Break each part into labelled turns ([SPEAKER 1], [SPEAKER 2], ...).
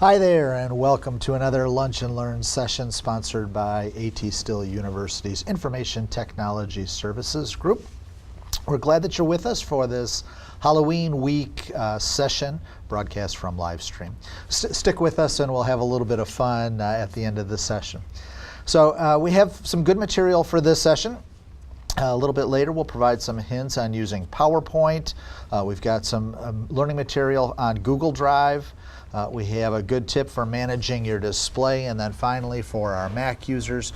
[SPEAKER 1] Hi there, and welcome to another Lunch and Learn session sponsored by A.T. Still University's Information Technology Services Group. We're glad that you're with us for this Halloween week session broadcast from live stream. Stick with us and we'll have a little bit of fun at the end of the session. So we have some good material for this session. A little bit later we'll provide some hints on using PowerPoint. We've got some learning material on Google Drive. We have a good tip for managing your display, and then finally for our Mac users,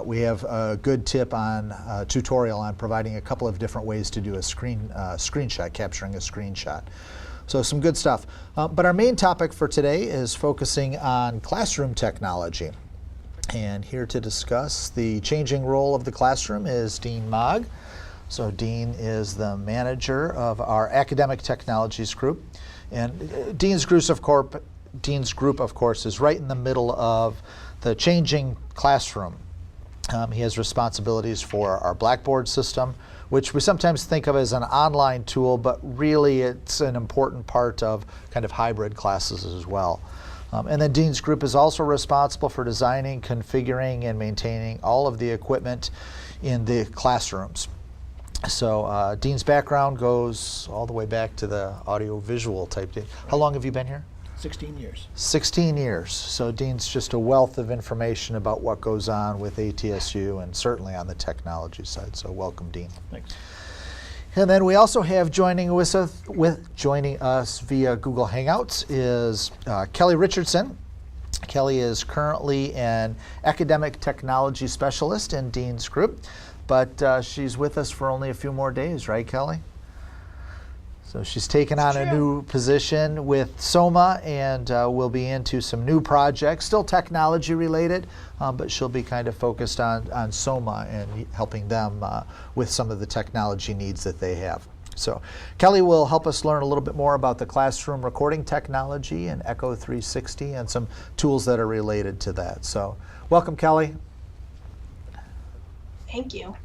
[SPEAKER 1] we have a good tip on tutorial on providing a couple of different ways to do a screenshot, capturing a screenshot. So some good stuff. But our main topic for today is focusing on classroom technology. And here to discuss the changing role of the classroom is Dean Maag. So Dean is the manager of our Academic Technologies group. And Dean's group, of course, is right in the middle of the changing classroom. He has responsibilities for our Blackboard system, which we sometimes think of as an online tool, but really it's an important part of kind of hybrid classes as well. And then Dean's group is also responsible for designing, configuring, and maintaining all of the equipment in the classrooms. So Dean's background goes all the way back to the audio-visual type thing. How long have you been here?
[SPEAKER 2] 16 years.
[SPEAKER 1] 16 years. So Dean's just a wealth of information about what goes on with ATSU and certainly on the technology side. So welcome, Dean.
[SPEAKER 2] Thanks.
[SPEAKER 1] And then we also have joining us via Google Hangouts is Kelly Richardson. Kelly is currently an academic technology specialist in Dean's group, but she's with us for only a few more days, right, Kelly? So she's taken on a new position with SOMA and will be into some new projects, still technology related, but she'll be kind of focused on SOMA and helping them with some of the technology needs that they have. So Kelly will help us learn a little bit more about the classroom recording technology and Echo 360 and some tools that are related to that. So welcome, Kelly.
[SPEAKER 3] Thank you.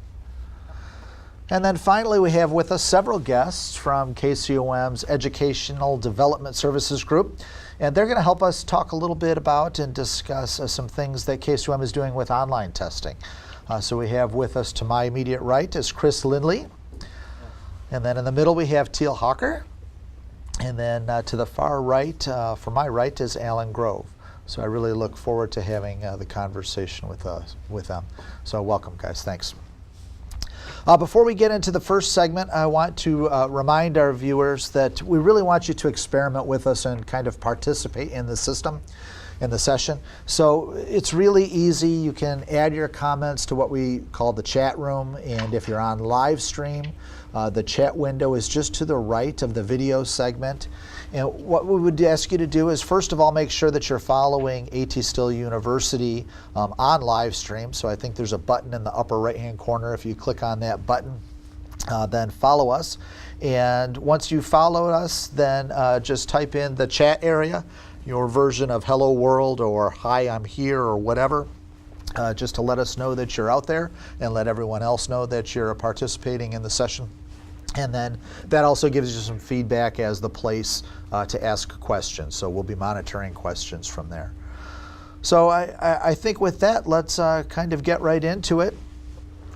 [SPEAKER 1] And then finally, we have with us several guests from KCOM's Educational Development Services Group. And they're going to help us talk a little bit about and discuss some things that KCOM is doing with online testing. So we have with us to my immediate right is Chris Lindley. And then in the middle, we have Teale Hocker. And then to the far right, for my right, is Alan Grove. So I really look forward to having the conversation with them. So welcome, guys. Thanks. Before we get into the first segment, I want to remind our viewers that we really want you to experiment with us and kind of participate in the system, in the session. So it's really easy. You can add your comments to what we call the chat room. And if you're on live stream, the chat window is just to the right of the video segment. And what we would ask you to do is, first of all, make sure that you're following A.T. Still University on live stream. So I think there's a button in the upper right-hand corner. If you click on that button, then follow us. And once you follow us, then just type in the chat area, your version of hello world or hi, I'm here or whatever, just to let us know that you're out there and let everyone else know that you're participating in the session. And then that also gives you some feedback as the place to ask questions. So we'll be monitoring questions from there. So I think with that, let's kind of get right into it.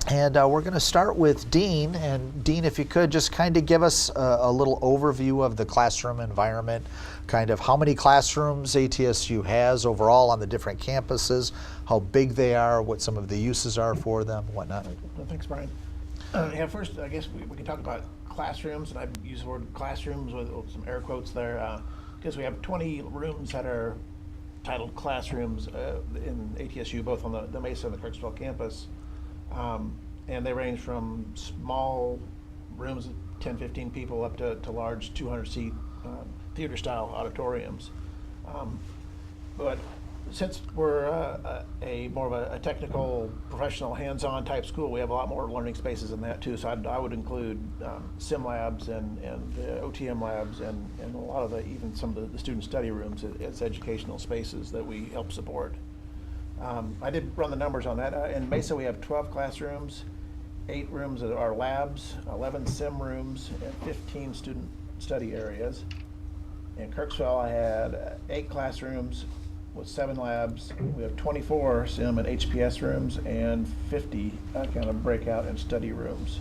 [SPEAKER 1] And we're going to start with Dean. And Dean, if you could just kind of give us a little overview of the classroom environment, kind of how many classrooms ATSU has overall on the different campuses, how big they are, what some of the uses are for them, whatnot.
[SPEAKER 2] Well, thanks, Bryan. Yeah, first, I guess we can talk about classrooms, and I use the word classrooms with some air quotes there, because we have 20 rooms that are titled classrooms in ATSU, both on the Mesa and the Kirksville campus. And they range from small rooms of 10, 15 people up to large 200-seat theater-style auditoriums. But since we're more of a technical, professional, hands-on type school, we have a lot more learning spaces in that too. So I would include sim labs and OTM labs and a lot of even some of the student study rooms as educational spaces that we help support. I did run the numbers on that. In Mesa, we have 12 classrooms, 8 rooms that are labs, 11 sim rooms, and 15 student study areas. In Kirksville, I had 8 classrooms with 7 labs. We have 24 sim and HPS rooms and 50 kind of breakout and study rooms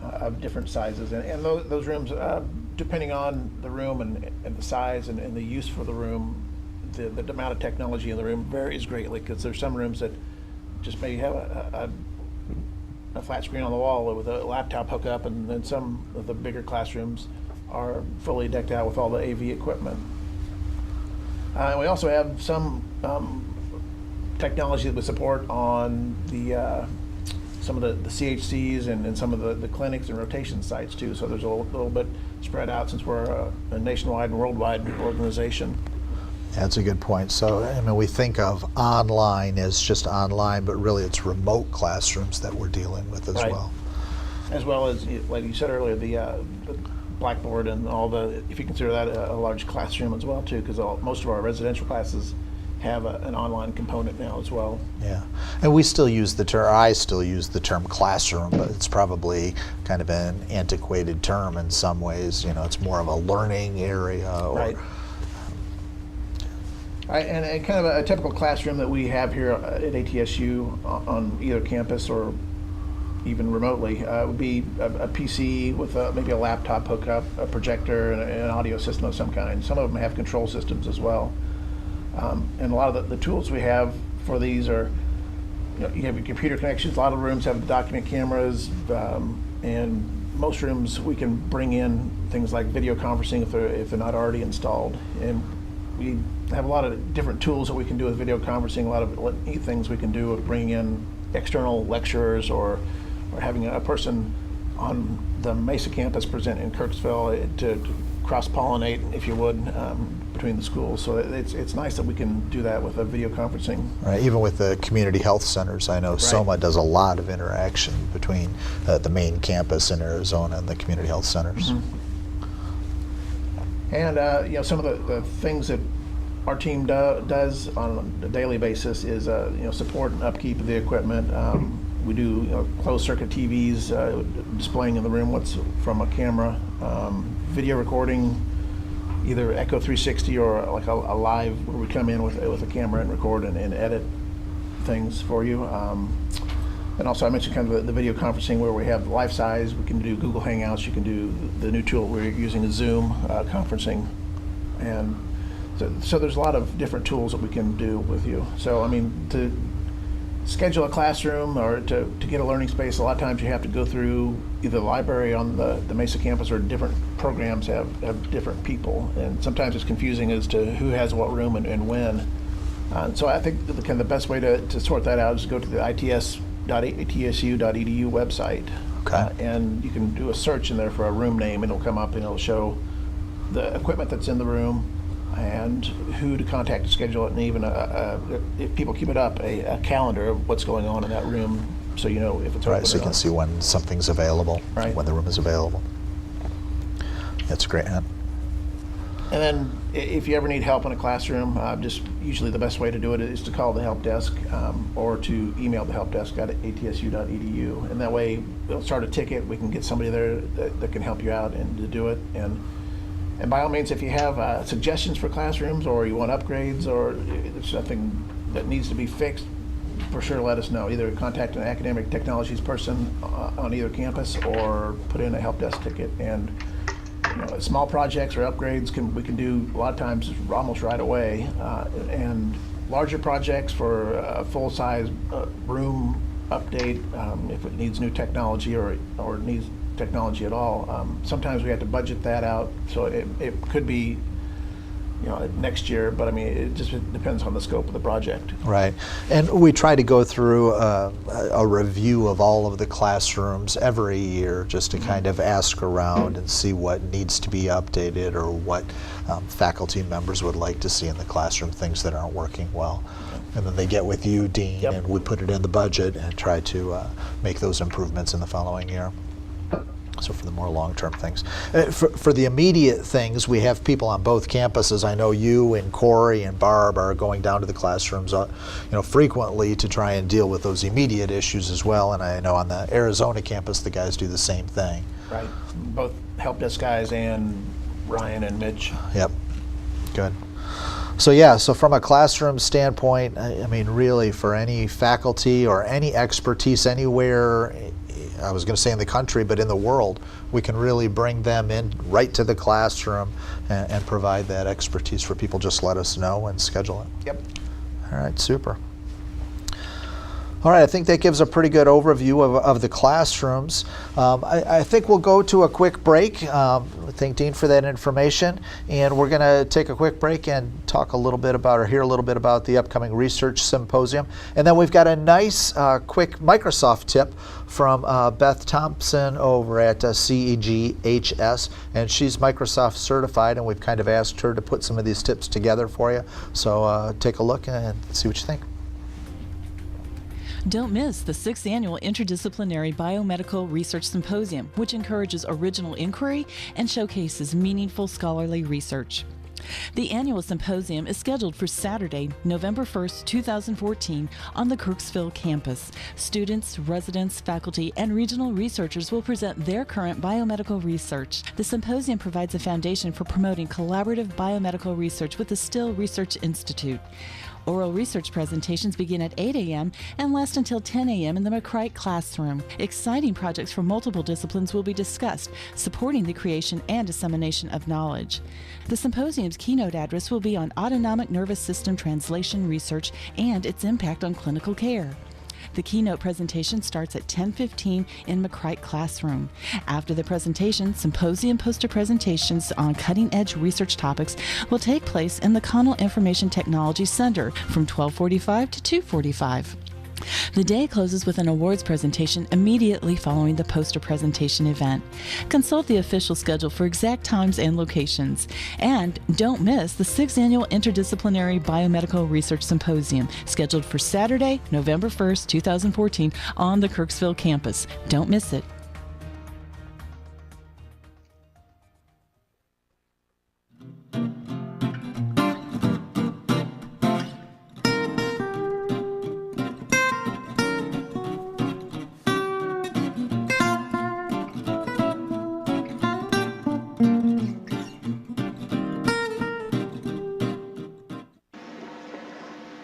[SPEAKER 2] of different sizes. And those rooms, depending on the room and the size and the use for the room, the amount of technology in the room varies greatly, because there's some rooms that just maybe have a flat screen on the wall with a laptop hookup, and then some of the bigger classrooms are fully decked out with all the AV equipment. And we also have some technology that we support on the some of the CHCs and some of the clinics and rotation sites too. So there's a little bit spread out, since we're a nationwide and worldwide organization.
[SPEAKER 1] That's a good point. So, I mean, we think of online as just online, but really it's remote classrooms that we're dealing with as
[SPEAKER 2] Right.
[SPEAKER 1] well.
[SPEAKER 2] As well as, like you said earlier, the blackboard and all the, if you consider that a large classroom as well too, because most of our residential classes have an online component now as well.
[SPEAKER 1] Yeah, and we still use the term, I still use the term classroom, but it's probably kind of an antiquated term in some ways. You know, it's more of a learning area. Or,
[SPEAKER 2] Right. Right, and kind of a typical classroom that we have here at ATSU on either campus or even remotely would be a PC with maybe a laptop hookup, a projector, and an audio system of some kind. Some of them have control systems as well. And a lot of the tools we have for these are, you have your computer connections. A lot of rooms have document cameras, and most rooms we can bring in things like video conferencing if they're not already installed. And we have a lot of different tools that we can do with video conferencing. A lot of neat things we can do with bringing in external lecturers or having a person on the Mesa campus present in Kirksville to cross-pollinate, if you would, between the schools. So it's nice that we can do that with a video conferencing.
[SPEAKER 1] Right, even with the community health centers, I know SOMA does a lot of interaction between the main campus in Arizona and the community health centers.
[SPEAKER 2] Mm-hmm. And some of the things that our team does on a daily basis is support and upkeep of the equipment. We do closed circuit TVs displaying in the room what's from a camera, video recording, either Echo 360 or like a live where we come in with a camera and record and edit things for you. And also I mentioned kind of the video conferencing where we have life size. We can do Google Hangouts. You can do the new tool we're using is Zoom conferencing. And so there's a lot of different tools that we can do with you. So I mean, to schedule a classroom or to get a learning space, a lot of times you have to go through either the library on the Mesa campus, or different programs have different people, and sometimes it's confusing as to who has what room and when. So I think the best way to sort that out is to go to the its.atsu.edu website.
[SPEAKER 1] Okay.
[SPEAKER 2] And you can do a search in there for a room name, and it'll come up and it'll show the equipment that's in the room and who to contact to schedule it, and even if people keep it up, a calendar of what's going on in that room, so you know if it's open
[SPEAKER 1] Right, so
[SPEAKER 2] or
[SPEAKER 1] you can
[SPEAKER 2] not.
[SPEAKER 1] see when something's available,
[SPEAKER 2] Right.
[SPEAKER 1] when the room is available. That's great.
[SPEAKER 2] And then if you ever need help in a classroom, just usually the best way to do it is to call the help desk or to email the help desk at atsu.edu. And that way we'll start a ticket. We can get somebody there that can help you out and to do it. And by all means, if you have suggestions for classrooms, or you want upgrades, or there's something that needs to be fixed, for sure let us know. Either contact an academic technologies person on either campus, or put in a help desk ticket. And small projects or upgrades we can do a lot of times almost right away. And larger projects for a full-size room update, if it needs new technology or needs technology at all, sometimes we have to budget that out. So it could be next year, but I mean it just depends on the scope of the project.
[SPEAKER 1] Right, and we try to go through a review of all of the classrooms every year, just to kind of ask around and see what needs to be updated, or what faculty members would like to see in the classroom, things that aren't working well. And then they get with you, Dean,
[SPEAKER 2] Yep.
[SPEAKER 1] and we put it in the budget and try to make those improvements in the following year. So for the more long-term things. For the immediate things, we have people on both campuses. I know you and Corey and Barb are going down to the classrooms frequently to try and deal with those immediate issues as well. And I know on the Arizona campus, the guys do the same thing.
[SPEAKER 2] Right. Both help desk guys and Ryan and Mitch
[SPEAKER 1] Yep. Good. So yeah, so from a classroom standpoint, I mean, really for any faculty or any expertise anywhere, I was going to say in the country, but in the world, we can really bring them in right to the classroom and provide that expertise for people. Just let us know and schedule it.
[SPEAKER 2] Yep.
[SPEAKER 1] All right, super. All right, I think that gives a pretty good overview of the classrooms. I think we'll go to a quick break. Thank Dean for that information. And we're going to take a quick break and talk a little bit about, or hear a little bit about the upcoming research symposium. And then we've got a nice quick Microsoft tip from Beth Thompson over at CEGHS. And she's Microsoft certified, and we've kind of asked her to put some of these tips together for you. So take a look and see what you think.
[SPEAKER 3] Don't miss the 6th Annual Interdisciplinary Biomedical Research Symposium, which encourages original inquiry and showcases meaningful scholarly research. The annual symposium is scheduled for Saturday, November 1st, 2014, on the Kirksville campus. Students, residents, faculty, and regional researchers will present their current biomedical research. The symposium provides a foundation for promoting collaborative biomedical research with the Still Research Institute. Oral research presentations begin at 8 a.m. and last until 10 a.m. in the McCrite classroom. Exciting projects from multiple disciplines will be discussed, supporting the creation and dissemination of knowledge. The symposium's keynote address will be on autonomic nervous system translation research and its impact on clinical care. The keynote presentation starts at 10:15 in McCrite classroom. After the presentation, symposium poster presentations on cutting-edge research topics will take place in the Connell Information Technology Center from 12:45 to 2:45. The day closes with an awards presentation immediately following the poster presentation event. Consult the official schedule for exact times and locations. And don't miss the 6th Annual Interdisciplinary Biomedical Research Symposium, scheduled for Saturday, November 1st, 2014, on the Kirksville campus. Don't miss it.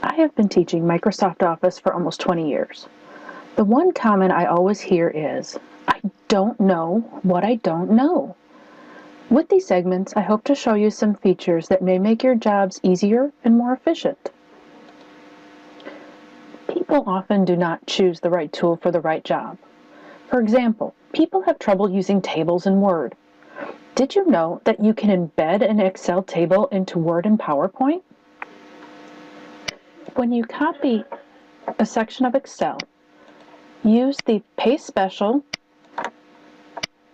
[SPEAKER 4] I have been teaching Microsoft Office for almost 20 years. The one comment I always hear is, I don't know what I don't know. With these segments, I hope to show you some features that may make your jobs easier and more efficient. People often do not choose the right tool for the right job. For example, people have trouble using tables in Word. Did you know that you can embed an Excel table into Word and PowerPoint? When you copy a section of Excel, use the Paste Special,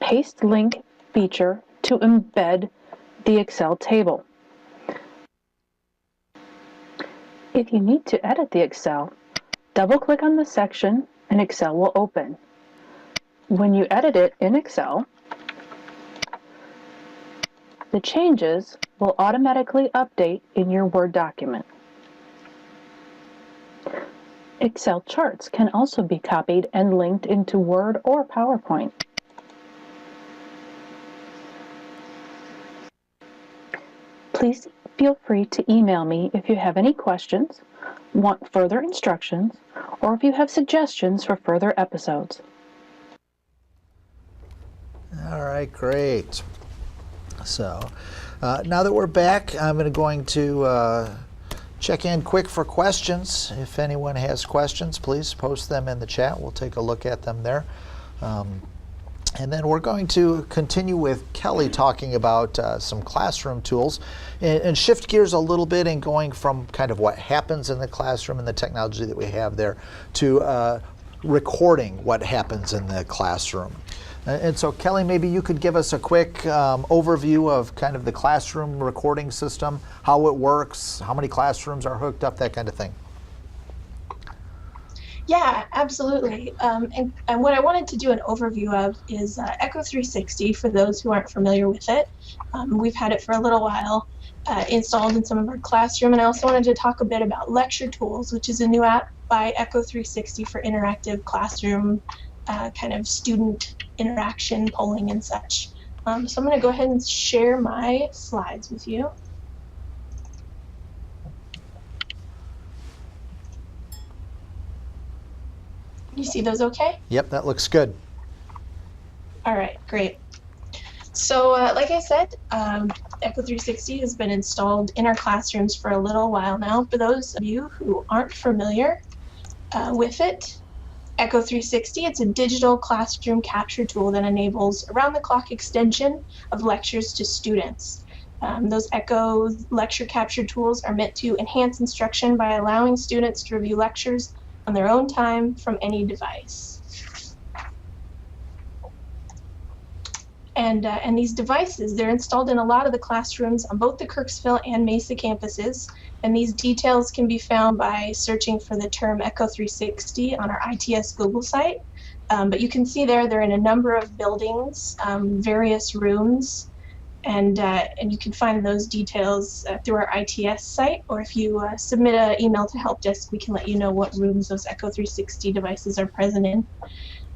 [SPEAKER 4] Paste Link feature to embed the Excel table. If you need to edit the Excel, double-click on the section and Excel will open. When you edit it in Excel, the changes will automatically update in your Word document. Excel charts can also be copied and linked into Word or PowerPoint. Please feel free to email me if you have any questions, want further instructions, or if you have suggestions for further episodes.
[SPEAKER 1] All right, great. So now that we're back, I'm going to check in quick for questions. If anyone has questions, please post them in the chat. We'll take a look at them there. And then we're going to continue with Kelly talking about some classroom tools and shift gears a little bit and going from kind of what happens in the classroom and the technology that we have there to recording what happens in the classroom. And so Kelly, maybe you could give us a quick overview of kind of the classroom recording system, how it works, how many classrooms are hooked up, that kind of thing.
[SPEAKER 5] Yeah, absolutely. And what I wanted to do an overview of is Echo 360 for those who aren't familiar with it. We've had it for a little while installed in some of our classroom, and I also wanted to talk a bit about Lecture Tools, which is a new app by Echo 360 for interactive classroom kind of student interaction, polling, and such. So I'm going to go ahead and share my slides with you. You see those okay?
[SPEAKER 1] Yep, that looks good.
[SPEAKER 5] All right, great. So like I said, Echo 360 has been installed in our classrooms for a little while now. For those of you who aren't familiar with it, Echo 360, it's a digital classroom capture tool that enables around-the-clock extension of lectures to students. Those Echo lecture capture tools are meant to enhance instruction by allowing students to review lectures on their own time from any device. And these devices, they're installed in a lot of the classrooms on both the Kirksville and Mesa campuses. And these details can be found by searching for the term Echo 360 on our ITS Google site. But you can see there, they're in a number of buildings, various rooms, and you can find those details through our ITS site. Or if you submit an email to Help Desk, we can let you know what rooms those Echo 360 devices are present in.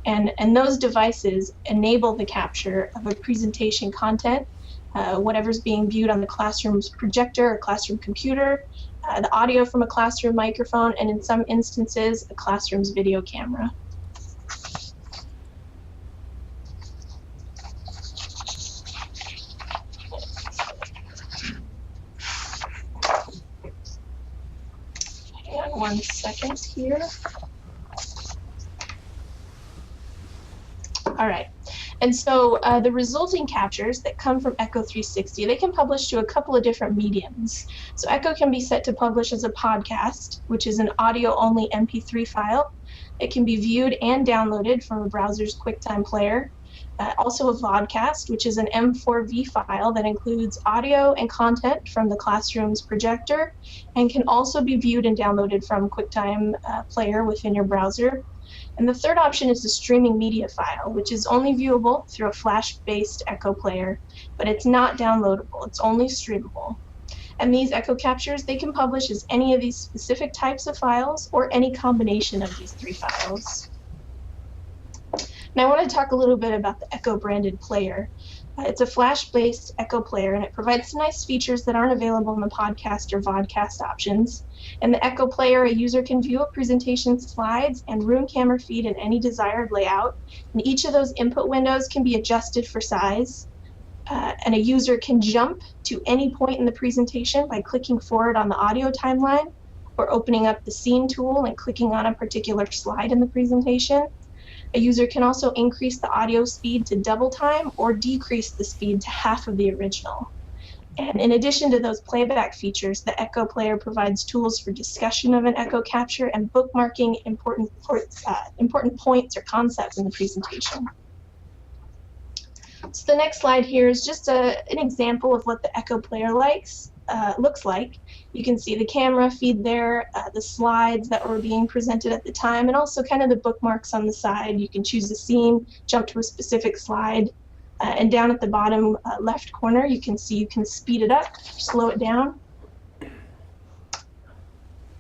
[SPEAKER 5] And those devices enable the capture of a presentation content, whatever's being viewed on the classroom's projector or classroom computer, the audio from a classroom microphone, and in some instances, a classroom's video camera. Hang on 1 second here. All right, and so the resulting captures that come from Echo 360, they can publish to a couple of different mediums. So Echo can be set to publish as a podcast, which is an audio-only MP3 file. It can be viewed and downloaded from a browser's QuickTime player. Also a vodcast, which is an M4V file that includes audio and content from the classroom's projector and can also be viewed and downloaded from QuickTime player within your browser. And the third option is the streaming media file, which is only viewable through a Flash-based Echo player, but it's not downloadable, it's only streamable. And these Echo captures, they can publish as any of these specific types of files or any combination of these three files. Now I want to talk a little bit about the Echo branded player. It's a Flash-based Echo player, and it provides some nice features that aren't available in the podcast or vodcast options. In the Echo player, a user can view a presentation slides and room camera feed in any desired layout, and each of those input windows can be adjusted for size. And a user can jump to any point in the presentation by clicking forward on the audio timeline or opening up the scene tool and clicking on a particular slide in the presentation. A user can also increase the audio speed to double time or decrease the speed to half of the original. And in addition to those playback features, the Echo player provides tools for discussion of an Echo capture and bookmarking important points or concepts in the presentation. So the next slide here is just an example of what the Echo player looks like. You can see the camera feed there, the slides that were being presented at the time, and also kind of the bookmarks on the side. You can choose a scene, jump to a specific slide, and down at the bottom left corner, you can see you can speed it up, slow it down.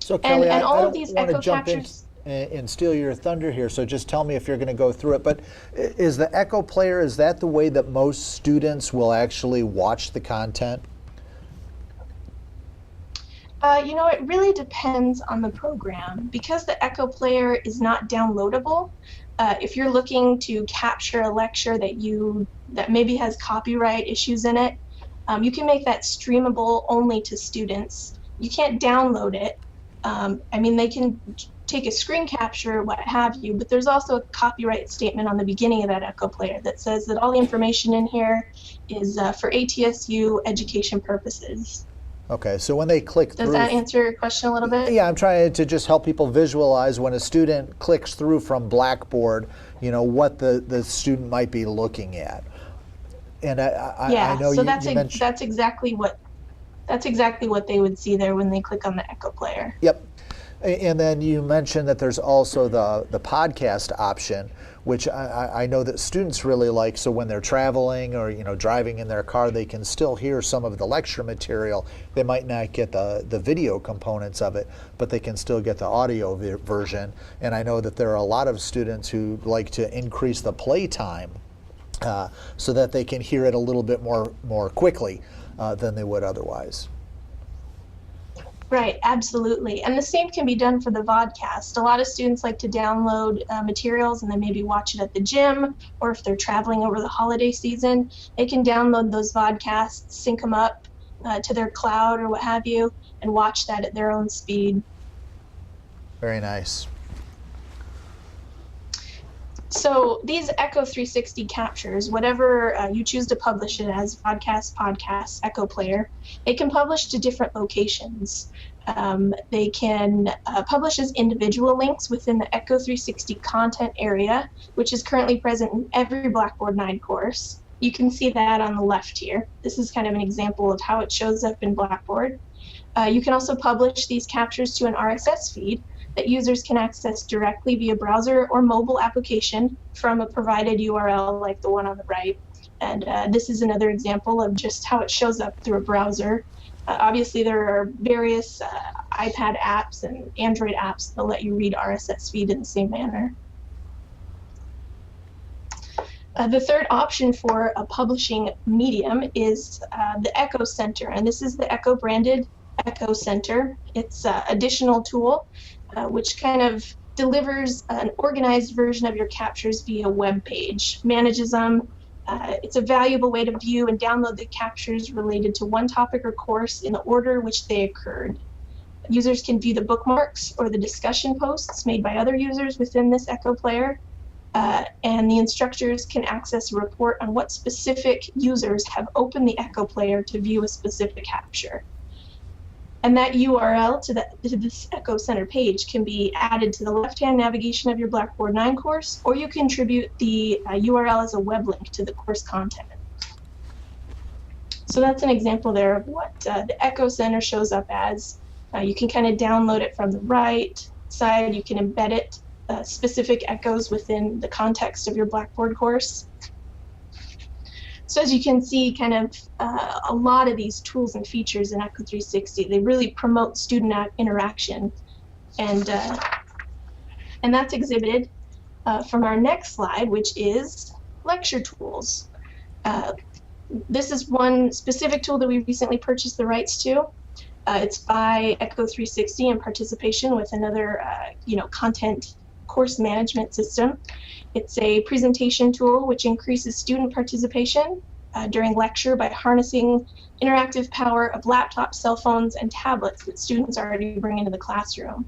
[SPEAKER 1] So Kelly,
[SPEAKER 5] and all
[SPEAKER 1] I
[SPEAKER 5] of
[SPEAKER 1] don't
[SPEAKER 5] these
[SPEAKER 1] want to
[SPEAKER 5] Echo
[SPEAKER 1] jump in
[SPEAKER 5] captures.
[SPEAKER 1] And steal your thunder here, so just tell me if you're going to go through it. But is the Echo player, is that the way that most students will actually watch the content?
[SPEAKER 5] You know, it really depends on the program. Because the Echo player is not downloadable, if you're looking to capture a lecture that maybe has copyright issues in it, you can make that streamable only to students. You can't download it. I mean, they can take a screen capture, what have you, but there's also a copyright statement on the beginning of that Echo player that says that all the information in here is for ATSU education purposes.
[SPEAKER 1] Okay, so when they click through...
[SPEAKER 5] Does that answer your question a little bit?
[SPEAKER 1] Yeah, I'm trying to just help people visualize when a student clicks through from Blackboard, you know, what the student might be looking at. And I know
[SPEAKER 5] so
[SPEAKER 1] you mentioned...
[SPEAKER 5] that's exactly what they would see there when they click on the Echo player.
[SPEAKER 1] Yep. And then you mentioned that there's also the podcast option, which I know that students really like. So when they're traveling or, you know, driving in their car, they can still hear some of the lecture material. They might not get the video components of it, but they can still get the audio version. And I know that there are a lot of students who like to increase the play time so that they can hear it a little bit more quickly than they would otherwise.
[SPEAKER 5] Right, absolutely. And the same can be done for the vodcast. A lot of students like to download materials and then maybe watch it at the gym, or if they're traveling over the holiday season, they can download those vodcasts, sync them up to their cloud or what have you, and watch that at their own speed.
[SPEAKER 1] Very nice.
[SPEAKER 5] So these Echo 360 captures, whatever you choose to publish it as, podcast, Echo Player, they can publish to different locations. They can publish as individual links within the Echo 360 content area, which is currently present in every Blackboard 9 course. You can see that on the left here. This is kind of an example of how it shows up in Blackboard. You can also publish these captures to an RSS feed that users can access directly via browser or mobile application from a provided URL like the one on the right. And this is another example of just how it shows up through a browser. Obviously, there are various iPad apps and Android apps that let you read RSS feed in the same manner. The third option for a publishing medium is the Echo Center, and this is the Echo branded Echo Center. It's an additional tool which kind of delivers an organized version of your captures via web page, manages them. It's a valuable way to view and download the captures related to one topic or course in the order which they occurred. Users can view the bookmarks or the discussion posts made by other users within this Echo player, and the instructors can access a report on what specific users have opened the Echo player to view a specific capture. And that URL to this Echo Center page can be added to the left-hand navigation of your Blackboard 9 course, or you contribute the URL as a web link to the course content. So that's an example there of what the Echo Center shows up as. You can kind of download it from the right side. You can embed it, specific echoes within the context of your Blackboard course. So as you can see, kind of a lot of these tools and features in Echo 360, they really promote student interaction. And that's exhibited from our next slide, which is lecture tools. This is one specific tool that we recently purchased the rights to. It's by Echo 360 in participation with another content course management system. It's a presentation tool which increases student participation during lecture by harnessing interactive power of laptops, cell phones, and tablets that students already bring into the classroom.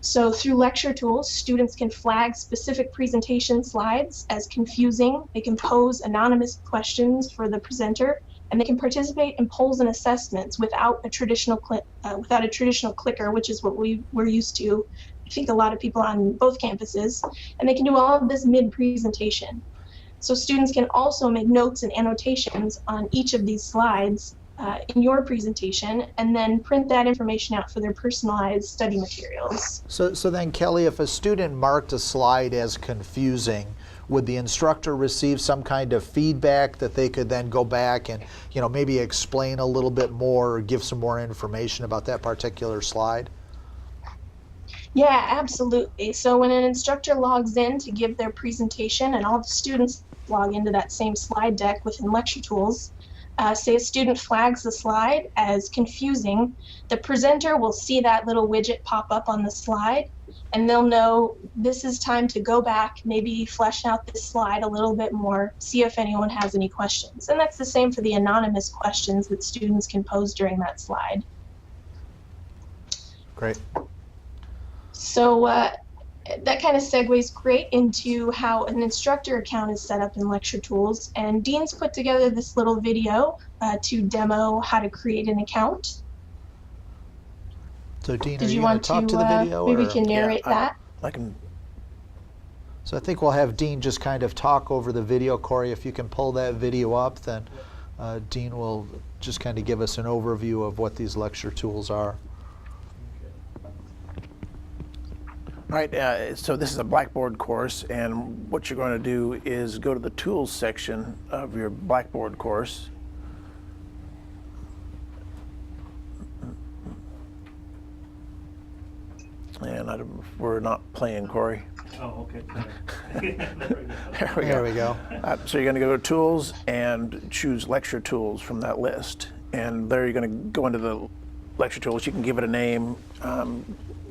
[SPEAKER 5] So through lecture tools, students can flag specific presentation slides as confusing. They can pose anonymous questions for the presenter, and they can participate in polls and assessments without a traditional clicker, which is what we're used to. I think a lot of people on both campuses, and they can do all of this mid-presentation. So students can also make notes and annotations on each of these slides in your presentation, and then print that information out for their personalized study materials.
[SPEAKER 1] So then, Kelly, if a student marked a slide as confusing, would the instructor receive some kind of feedback that they could then go back and maybe explain a little bit more or give some more information about that particular slide?
[SPEAKER 5] Yeah, absolutely. So when an instructor logs in to give their presentation, and all the students log into that same slide deck within lecture tools, say a student flags the slide as confusing, the presenter will see that little widget pop up on the slide, and they'll know this is time to go back, maybe flesh out this slide a little bit more, see if anyone has any questions. And that's the same for the anonymous questions that students can pose during that slide.
[SPEAKER 1] Great.
[SPEAKER 5] So that kind of segues great into how an instructor account is set up in lecture tools. And Dean's put together this little video to demo how to create an account.
[SPEAKER 1] So Dean,
[SPEAKER 5] Did
[SPEAKER 1] are
[SPEAKER 5] you
[SPEAKER 1] you
[SPEAKER 5] want
[SPEAKER 1] going to talk to the video?
[SPEAKER 5] maybe
[SPEAKER 1] or?
[SPEAKER 5] we can narrate that?
[SPEAKER 2] I can.
[SPEAKER 1] So I think we'll have Dean just kind of talk over the video. Corey, if you can pull that video up, then Dean will just kind of give us an overview of what these lecture tools are.
[SPEAKER 2] All right, so this is a Blackboard course, and what you're going to do is go to the Tools section of your Blackboard course. And we're not playing, Corey.
[SPEAKER 6] Oh, okay. Sorry.
[SPEAKER 1] There we go.
[SPEAKER 2] So you're going to go to Tools and choose Lecture Tools from that list. And there you're going to go into the lecture tools. You can give it a name,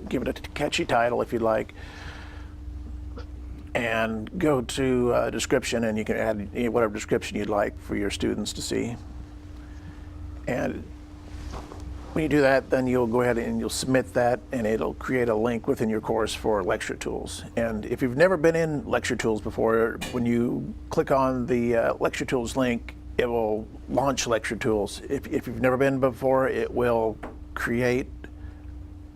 [SPEAKER 2] give it a catchy title if you'd like, and go to description, and you can add whatever description you'd like for your students to see. And when you do that, then you'll go ahead and you'll submit that, and it'll create a link within your course for lecture tools. And if you've never been in lecture tools before, when you click on the lecture tools link, it will launch lecture tools. If you've never been before, it will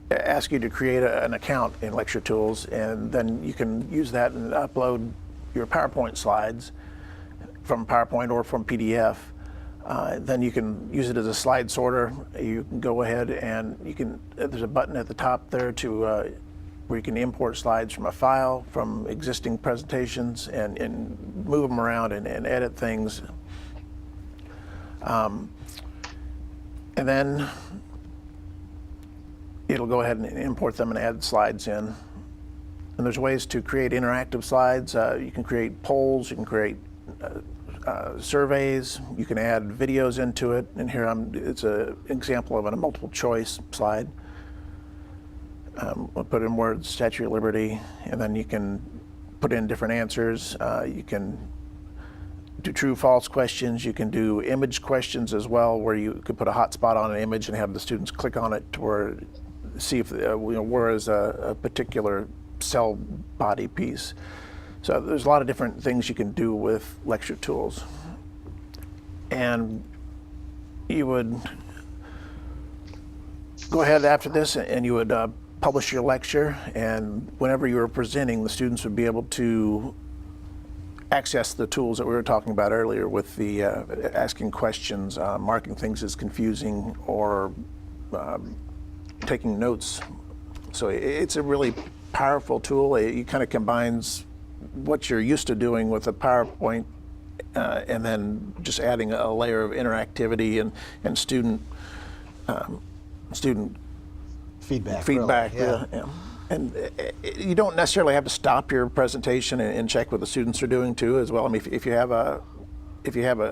[SPEAKER 2] ask you to create an account in lecture tools, and then you can use that and upload your PowerPoint slides from PowerPoint or from PDF. Then you can use it as a slide sorter. You can go ahead and there's a button at the top there to where you can import slides from a file, from existing presentations, and move them around and edit things. And then it'll go ahead and import them and add slides in. And there's ways to create interactive slides. You can create polls, you can create surveys, you can add videos into it, and here it's an example of a multiple choice slide. We'll put in words, Statue of Liberty, and then you can put in different answers. You can do true, false questions. You can do image questions as well, where you could put a hotspot on an image and have the students click on it to see if where is a particular cell body piece. So there's a lot of different things you can do with lecture tools. And you would go ahead after this and you would publish your lecture, and whenever you were presenting, the students would be able to access the tools that we were talking about earlier with the asking questions, marking things as confusing, or taking notes. So it's a really powerful tool. It kind of combines what you're used to doing with a PowerPoint and then just adding a layer of interactivity and student
[SPEAKER 1] Feedback.
[SPEAKER 2] Really, yeah. And you don't necessarily have to stop your presentation and check what the students are doing too as well. I mean, if you have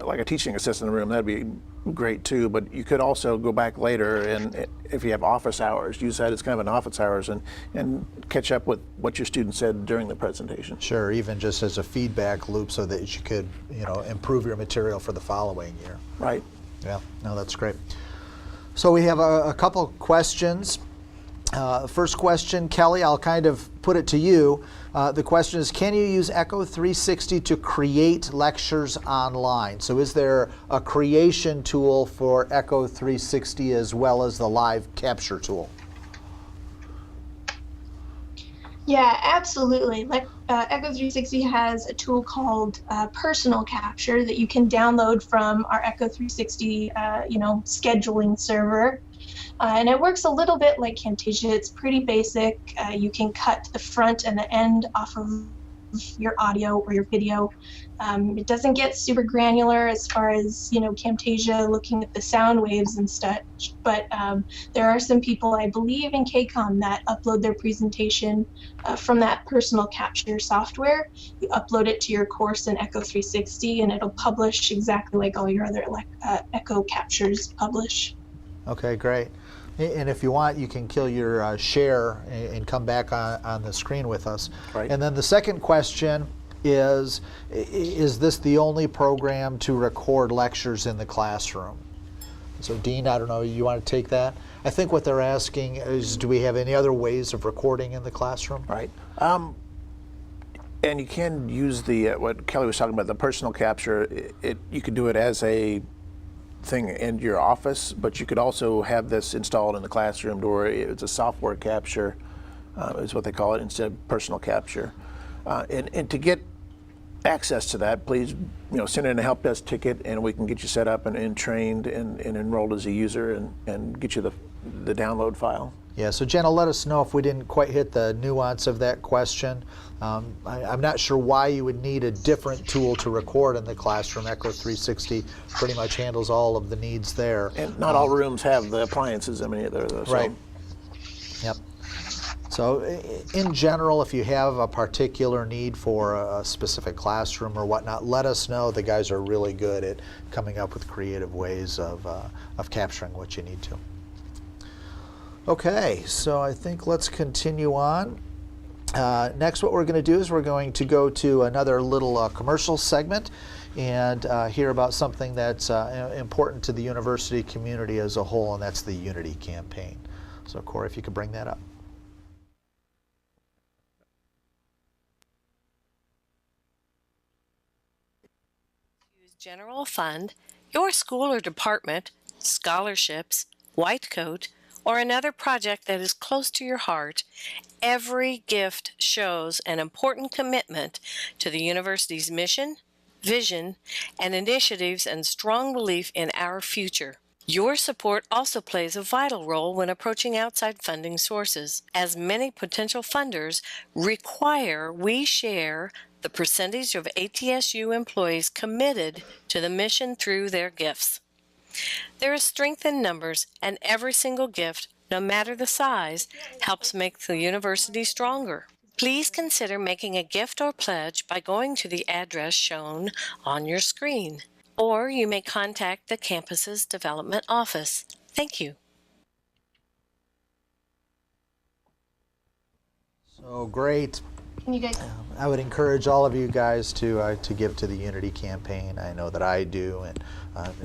[SPEAKER 2] like a teaching assistant in the room, that'd be great too. But you could also go back later, and if you have office hours, use that as kind of an office hours and catch up with what your students said during the presentation.
[SPEAKER 1] Sure, even just as a feedback loop so that you could, improve your material for the following year.
[SPEAKER 2] Right.
[SPEAKER 1] Yeah, no, that's great. So we have a couple questions. First question, Kelly, I'll kind of put it to you. The question is, can you use Echo 360 to create lectures online? So is there a creation tool for Echo 360 as well as the live capture tool?
[SPEAKER 5] Yeah, absolutely. Echo 360 has a tool called Personal Capture that you can download from our Echo 360, scheduling server. And it works a little bit like Camtasia. It's pretty basic. You can cut the front and the end off of your audio or your video. It doesn't get super granular as far as, Camtasia looking at the sound waves and such, but there are some people, I believe in KCOM, that upload their presentation from that Personal Capture software. You upload it to your course in Echo 360 and it'll publish exactly like all your other Echo Captures publish.
[SPEAKER 1] Okay, great. And if you want, you can kill your share and come back on the screen with us.
[SPEAKER 2] Right.
[SPEAKER 1] And then the second question is this the only program to record lectures in the classroom? So Dean, I don't know, you want to take that? I think what they're asking is, do we have any other ways of recording in the classroom?
[SPEAKER 2] Right. And you can use the, what Kelly was talking about, the Personal Capture. You could do it as a thing in your office, but you could also have this installed in the classroom where it's a software capture, is what they call it, instead of Personal Capture. And to get access to that, please send in a help desk ticket and we can get you set up and trained and enrolled as a user and get you the download file.
[SPEAKER 1] Yeah, so Jenna, let us know if we didn't quite hit the nuance of that question. I'm not sure why you would need a different tool to record in the classroom. Echo 360 pretty much handles all of the needs there.
[SPEAKER 2] And not all rooms have the appliances in any of those.
[SPEAKER 1] Right. Yep. So in general, if you have a particular need for a specific classroom or whatnot, let us know. The guys are really good at coming up with creative ways of capturing what you need to. Okay, so I think let's continue on. Next, what we're going to do is we're going to go to another little commercial segment and hear about something that's important to the university community as a whole, and that's the Unity campaign. So, Corey, if you could bring that up.
[SPEAKER 7] General fund, your school or department, scholarships, white coat, or another project that is close to your heart, every gift shows an important commitment to the university's mission, vision, and initiatives and strong belief in our future. Your support also plays a vital role when approaching outside funding sources, as many potential funders require we share the percentage of ATSU employees committed to the mission through their gifts. There is strength in numbers, and every single gift, no matter the size, helps make the university stronger. Please consider making a gift or pledge by going to the address shown on your screen, or you may contact the campus's development office. Thank you.
[SPEAKER 1] So great.
[SPEAKER 5] Can you guys?
[SPEAKER 1] I would encourage all of you guys to give to the Unity campaign. I know that I do, and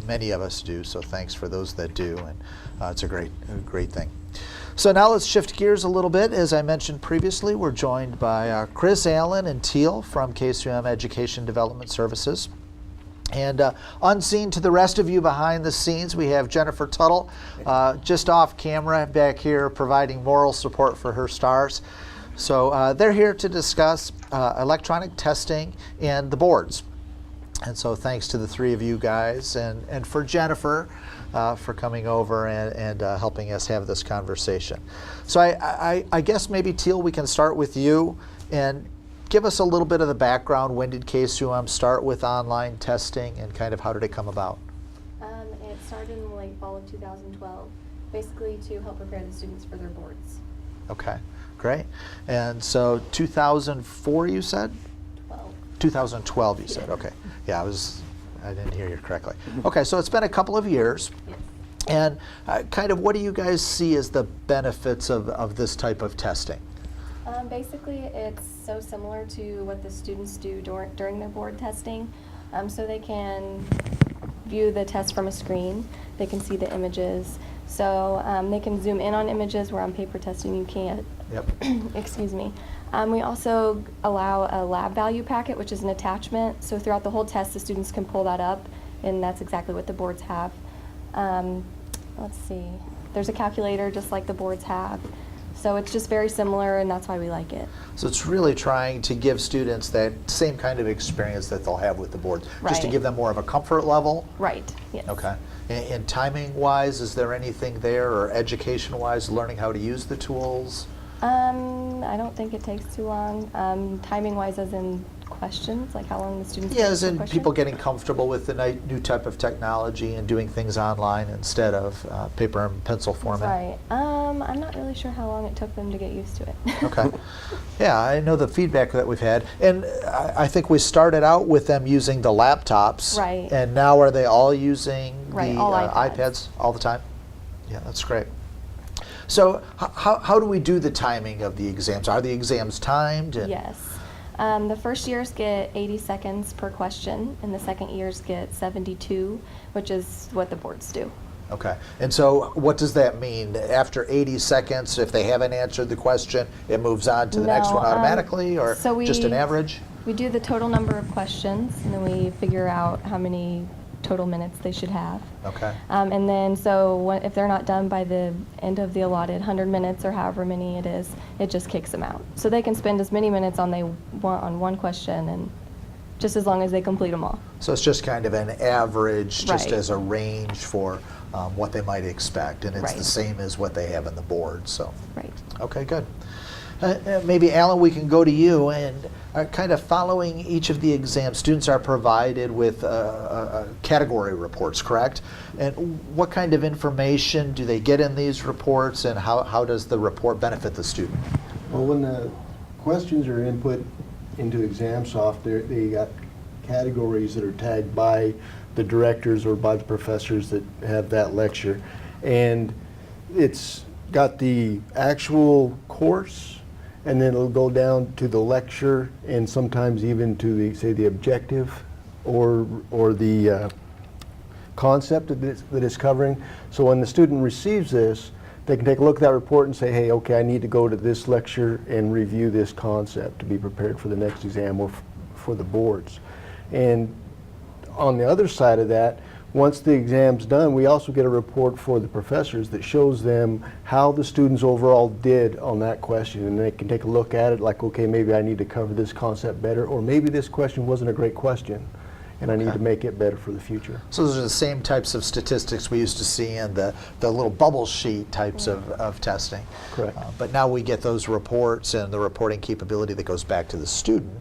[SPEAKER 1] many of us do. So thanks for those that do, and it's a great thing. So now let's shift gears a little bit. As I mentioned previously, we're joined by Chris, Allen, and Teale from KCUM Education Development Services. And unseen to the rest of you behind the scenes, we have Jennifer Tuttle, just off camera back here, providing moral support for her stars. So they're here to discuss electronic testing and the boards. And so thanks to the three of you guys, and for Jennifer for coming over and helping us have this conversation. So I guess maybe, Teale, we can start with you and give us a little bit of the background. When did KCUM start with online testing, and kind of how did it come about?
[SPEAKER 8] It started in the late fall of 2012, basically to help prepare the students for their boards.
[SPEAKER 1] Okay, great. And so 2004, you said? 2012, you said. Okay. Yeah, I didn't hear you correctly. Okay, so it's been a couple of years.
[SPEAKER 8] Yes.
[SPEAKER 1] And kind of what do you guys see as the benefits of this type of testing?
[SPEAKER 8] Basically, it's so similar to what the students do during their board testing. So they can view the test from a screen. They can see the images. So they can zoom in on images where on paper testing you can't.
[SPEAKER 1] Yep.
[SPEAKER 8] Excuse me. We also allow a lab value packet, which is an attachment. So throughout the whole test, the students can pull that up, and that's exactly what the boards have. Let's see. There's a calculator just like the boards have. So it's just very similar, and that's why we like it.
[SPEAKER 1] So it's really trying to give students that same kind of experience that they'll have with the boards, just to
[SPEAKER 8] Right.
[SPEAKER 1] give them more of a comfort level?
[SPEAKER 8] Right, yes.
[SPEAKER 1] Okay. And timing-wise, is there anything there, or education-wise, learning how to use the tools?
[SPEAKER 8] I don't think it takes too long. Timing-wise, as in questions, like how long the students
[SPEAKER 1] Yeah,
[SPEAKER 8] take
[SPEAKER 1] as
[SPEAKER 8] for
[SPEAKER 1] in
[SPEAKER 8] question?
[SPEAKER 1] people getting comfortable with the new type of technology and doing things online instead of paper and pencil format.
[SPEAKER 8] Right. I'm not really sure how long it took them to get used to it.
[SPEAKER 1] Okay. Yeah, I know the feedback that we've had. And I think we started out with them using the laptops.
[SPEAKER 8] Right.
[SPEAKER 1] And now are they all using
[SPEAKER 8] Right,
[SPEAKER 1] the
[SPEAKER 8] all
[SPEAKER 1] iPads all the time? Yeah, that's great. So how do we do the timing of the exams? Are the exams timed? And
[SPEAKER 8] Yes. The first years get 80 seconds per question, and the second years get 72, which is what the boards do.
[SPEAKER 1] Okay. And so what does that mean? After 80 seconds, if they haven't answered the question, it moves on to the next
[SPEAKER 8] No,
[SPEAKER 1] one automatically, or
[SPEAKER 8] so
[SPEAKER 1] just an average?
[SPEAKER 8] We do the total number of questions, and then we figure out how many total minutes they should have.
[SPEAKER 1] Okay.
[SPEAKER 8] And then, if they're not done by the end of the allotted 100 minutes or however many it is, it just kicks them out. So they can spend as many minutes they want on one question, and just as long as they complete them all.
[SPEAKER 1] So it's just kind of an average, just
[SPEAKER 8] Right.
[SPEAKER 1] as a range for what they might expect, and it's
[SPEAKER 8] Right.
[SPEAKER 1] the same as what they have in the board. So,
[SPEAKER 8] Right.
[SPEAKER 1] okay, good. Maybe, Alan, we can go to you, and kind of following each of the exams, students are provided with category reports, correct? And what kind of information do they get in these reports, and how does the report benefit the student?
[SPEAKER 9] Well, when the questions are input into exam software, they got categories that are tagged by the directors or by the professors that have that lecture. And it's got the actual course, and then it'll go down to the lecture, and sometimes even to the, say, the objective or the concept that it's covering. So when the student receives this, they can take a look at that report and say, hey, okay, I need to go to this lecture and review this concept to be prepared for the next exam or for the boards. And on the other side of that, once the exam's done, we also get a report for the professors that shows them how the students overall did on that question, and they can take a look at it like, okay, maybe I need to cover this concept better, or maybe this question wasn't a great question and I need to make it better for the future.
[SPEAKER 1] So those are the same types of statistics we used to see in the little bubble sheet types of testing.
[SPEAKER 9] Correct.
[SPEAKER 1] But now we get those reports and the reporting capability that goes back to the student.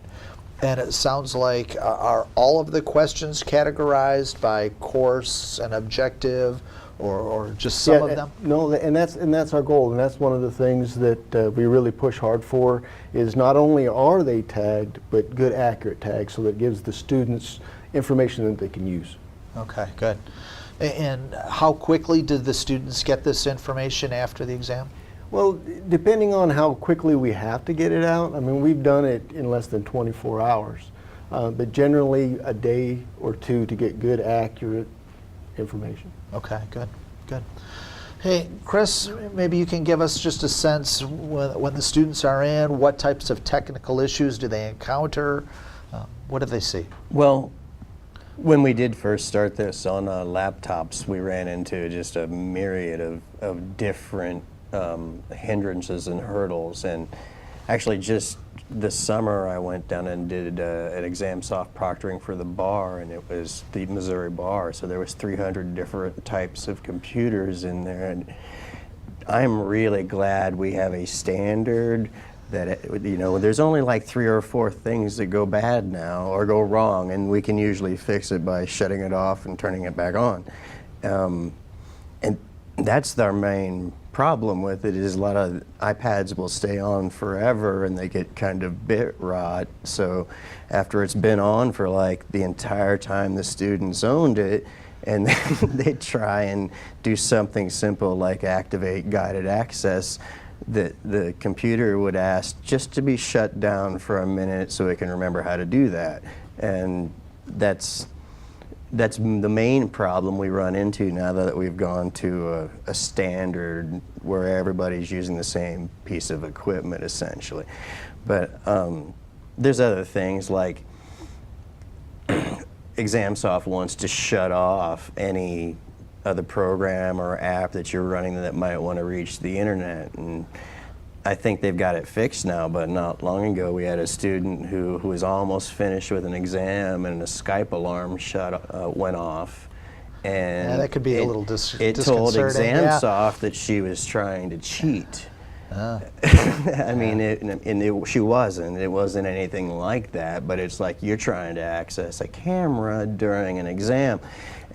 [SPEAKER 1] And it sounds like, are all of the questions categorized by course and objective, or just some of them?
[SPEAKER 9] No, and that's our goal, and that's one of the things that we really push hard for, is not only are they tagged, but good accurate tags, so that gives the students information that they can use.
[SPEAKER 1] Okay, good. And how quickly did the students get this information after the exam?
[SPEAKER 9] Well, depending on how quickly we have to get it out, I mean, we've done it in less than 24 hours, but generally a day or two to get good, accurate information.
[SPEAKER 1] Okay, good, good. Hey, Chris, maybe you can give us just a sense when the students are in, what types of technical issues do they encounter? What do they see?
[SPEAKER 10] Well, when we did first start this on laptops, we ran into just a myriad of different hindrances and hurdles. And actually just this summer I went down and did an exam soft proctoring for the bar, and it was the Missouri bar, so there was 300 different types of computers in there. And I'm really glad we have a standard that, you know, there's only like 3 or 4 things that go bad now or go wrong, and we can usually fix it by shutting it off and turning it back on. And that's our main problem with it, is a lot of iPads will stay on forever and they get kind of bit rot. So after it's been on for like the entire time the students owned it, and they try and do something simple like activate guided access, the computer would ask just to be shut down for a minute so it can remember how to do that. And that's the main problem we run into now that we've gone to a standard where everybody's using the same piece of equipment essentially. But there's other things like ExamSoft wants to shut off any other program or app that you're running that might want to reach the internet, and I think they've got it fixed now, but not long ago we had a student who was almost finished with an exam and a Skype alarm went off, and
[SPEAKER 1] yeah, that could be a little
[SPEAKER 10] it told ExamSoft that she was trying to cheat. I mean, she wasn't. It wasn't anything like that, but it's like you're trying to access a camera during an exam.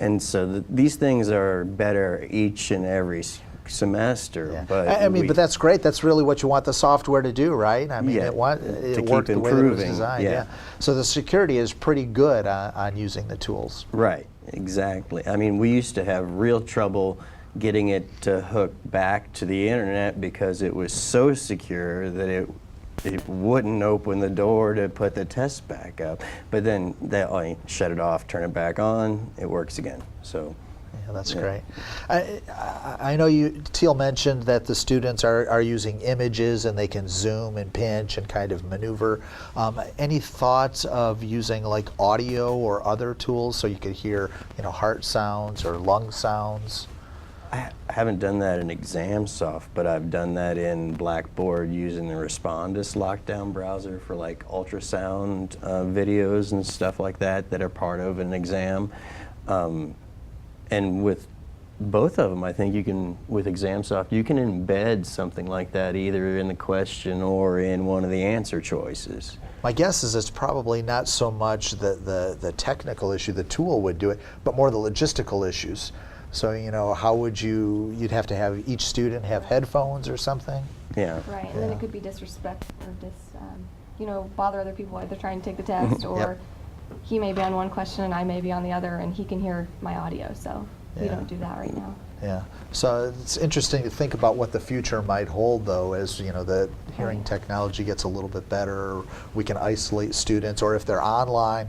[SPEAKER 10] And so these things are better each and every semester.
[SPEAKER 1] Yeah.
[SPEAKER 10] But
[SPEAKER 1] I mean, but that's great. That's really what you want the software to do, right? I mean,
[SPEAKER 10] yeah,
[SPEAKER 1] it
[SPEAKER 10] to
[SPEAKER 1] worked
[SPEAKER 10] keep
[SPEAKER 1] the way that it was
[SPEAKER 10] improving.
[SPEAKER 1] designed.
[SPEAKER 10] Yeah.
[SPEAKER 1] So the security is pretty good on using the tools.
[SPEAKER 10] Right, exactly. I mean, we used to have real trouble getting it to hook back to the internet because it was so secure that it wouldn't open the door to put the test back up. But then they shut it off, turn it back on, it works again. So.
[SPEAKER 1] Yeah, that's great. I know Teale mentioned that the students are using images and they can zoom and pinch and kind of maneuver. Any thoughts of using like audio or other tools so you could hear, heart sounds or lung sounds?
[SPEAKER 10] I haven't done that in ExamSoft, but I've done that in Blackboard using the Respondus lockdown browser for like ultrasound videos and stuff like that are part of an exam. And with both of them, I think with ExamSoft, you can embed something like that either in the question or in one of the answer choices.
[SPEAKER 1] My guess is it's probably not so much the technical issue, the tool would do it, but more the logistical issues. So, how would you'd have to have each student have headphones or something?
[SPEAKER 10] Yeah.
[SPEAKER 8] Right, and then it could be disrespectful or bother other people while they're trying to take the test, or he may be on one question and I may be on the other, and he can hear my audio, so. we don't do that right now.
[SPEAKER 1] Yeah. So it's interesting to think about what the future might hold, though, as the hearing technology gets a little bit better. We can isolate students, or if they're online,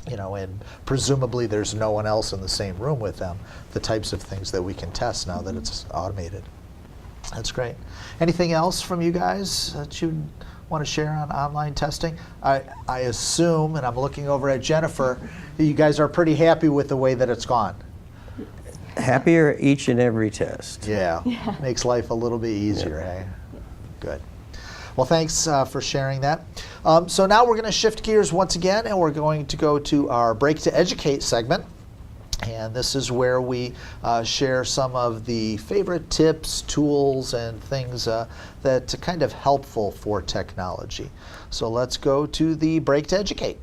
[SPEAKER 1] and presumably there's no one else in the same room with them, the types of things that we can test now that it's automated. That's great. Anything else from you guys that you want to share on online testing? I assume, and I'm looking over at Jennifer, that you guys are pretty happy with the way that it's gone.
[SPEAKER 10] Happier each and every test.
[SPEAKER 1] Yeah. Makes life a little bit easier, hey? Good. Well, thanks for sharing that. So now we're going to shift gears once again, and we're going to go to our Break to Educate segment. And this is where we share some of the favorite tips, tools, and things that are kind of helpful for technology. So let's go to the Break to Educate.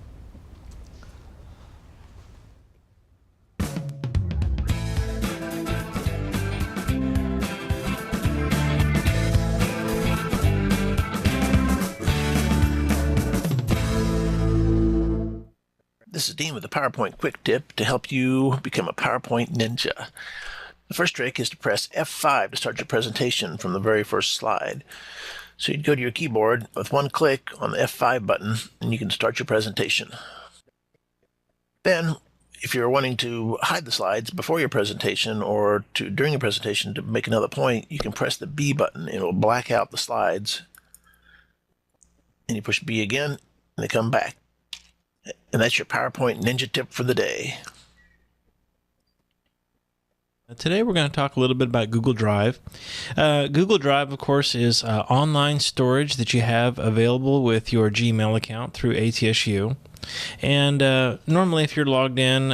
[SPEAKER 2] This is Dean with a PowerPoint quick tip to help you become a PowerPoint ninja. The first trick is to press F5 to start your presentation from the very first slide. So you'd go to your keyboard with one click on the F5 button and you can start your presentation. Then, if you're wanting to hide the slides before your presentation or during your presentation to make another point, you can press the B button. It will black out the slides. And you push B again and they come back. And that's your PowerPoint ninja tip for the day.
[SPEAKER 11] Today we're going to talk a little bit about Google Drive. Google Drive, of course, is online storage that you have available with your Gmail account through ATSU. And normally if you're logged in,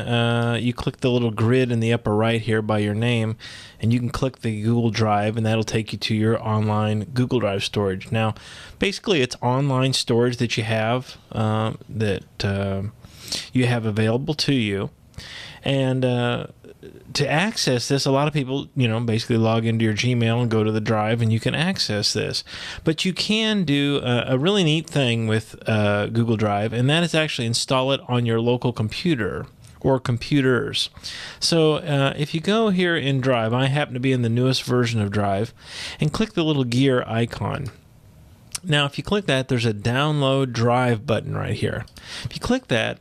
[SPEAKER 11] you click the little grid in the upper right here by your name, and you can click the Google Drive, and that'll take you to your online Google Drive storage. Now, basically it's online storage that you have available to you. And to access this, a lot of people, basically log into your Gmail and go to the drive and you can access this. But you can do a really neat thing with Google Drive, and that is actually install it on your local computer or computers. So if you go here in Drive, I happen to be in the newest version of Drive, and click the little gear icon. Now, if you click that, there's a download Drive button right here. If you click that,